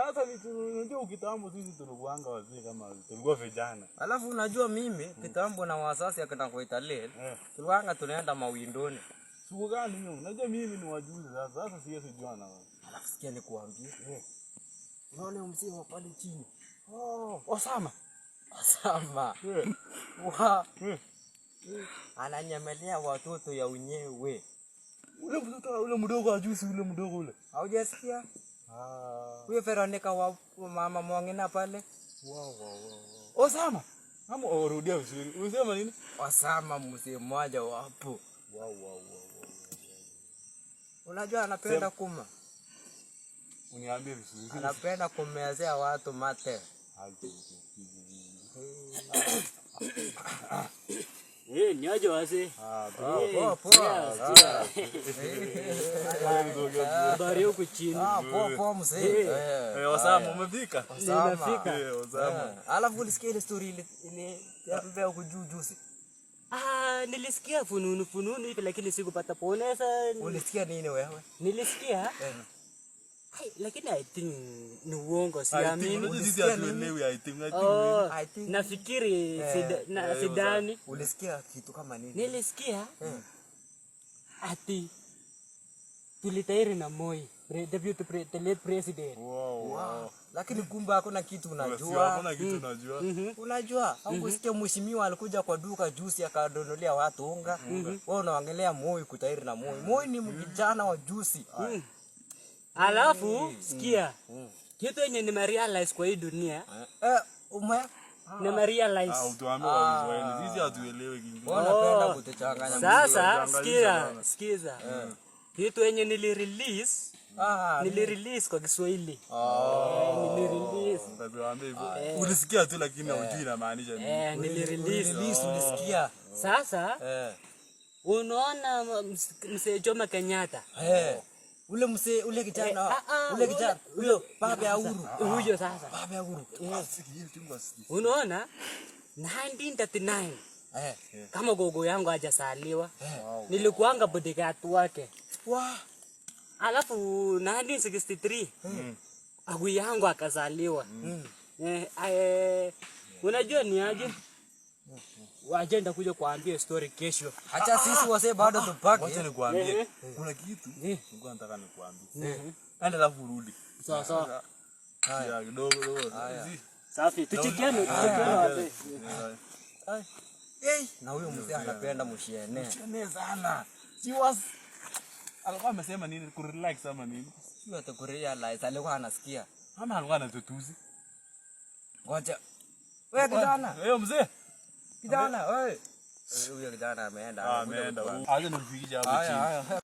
Sasa unajua kitambo sisi tulikuanga wazee kama tulikuwa vijana. Alafu unajua mimi kitambo na wasasi akenda kuita leo. Tulikuanga tunaenda mawindoni. Siku gani hiyo? Unajua mimi ni wajuzi sasa. Sasa siwezi jua na wewe. Alafu sikia nikuambie. Unaona mzee wa pale chini. Osama. Wa. Ananyemelea watoto ya unyewe. Ule mtoto ule mdogo ajuzi ule mdogo ule. Haujasikia? Huyo Veronica wa mama Mwangina pale. Osama. Hamu urudia vizuri. Unasema nini? Osama mzee mmoja wapo. Unajua anapenda kuma. Uniambie vizuri. Anapenda kumezea watu mate. Niaje wazee? Poa. Habari huko chini. Poa mzee. Osama umefika? Nimefika. Osama. Alafu ulisikia ile story ile ya mbea huko juzi. Nilisikia fununu hivi lakini sikupata kuonesa. Ulisikia nini wewe? Nilisikia. Lakini I think ni uongo siamini. Ulisikia nini? I think. Nafikiri sidani. Ulisikia kitu kama nini? Nilisikia ati tulitairi na Moi, the late president. Wow. Lakini kumbe hakuna kitu unajua. Hakuna kitu unajua. Unajua, unasikia mheshimiwa alikuja kwa duka juzi akadonolea watu unga. Wewe unaongelea Moi kutairi na Moi. Moi ni mkijana wa juzi. Alafu sikia. Kitu yenye nimerealize kwa hii dunia. Nimerealize. Utuambie wa Kiswahili. Sisi hatuelewi Kiingereza. Wanapenda kutuchanganya. Sasa sikiza. Kitu yenye nilirelease kwa Kiswahili. Nilirelease. Ulisikia tu lakini hujui inamaanisha nini. Nilirelease. Ulisikia. Sasa unaona mzee Jomo Kenyatta. Ule mzee ule kijana ule baba ya Uhuru. Huyo sasa. Baba ya Uhuru. Unaona 1939. Kama gogo yangu hajasaliwa. Nilikuanga bodyguard wake. Alafu 1963 agu yangu akazaliwa. Unajua ni aje? Wajenda kuja kuambia story kesho. Acha sisi wase bado tupake. Wacha nikuambie. Kuna kitu nilikuwa nataka nikuambie. Enda alafu urudi. Sawa. Haya kidogo. Safi. Tuchikiane wapi? Na huyo mzee anapenda mshiene. Mshiene sana. Si was alikuwa amesema nini kurelax ama nini? Sio atakurealize alikuwa anasikia. Ama alikuwa anatutuzi. Ngoja. Wewe kijana. Wewe mzee. Kijana, wewe. Huyo kijana ameenda. Aje nifikishe hapo chini.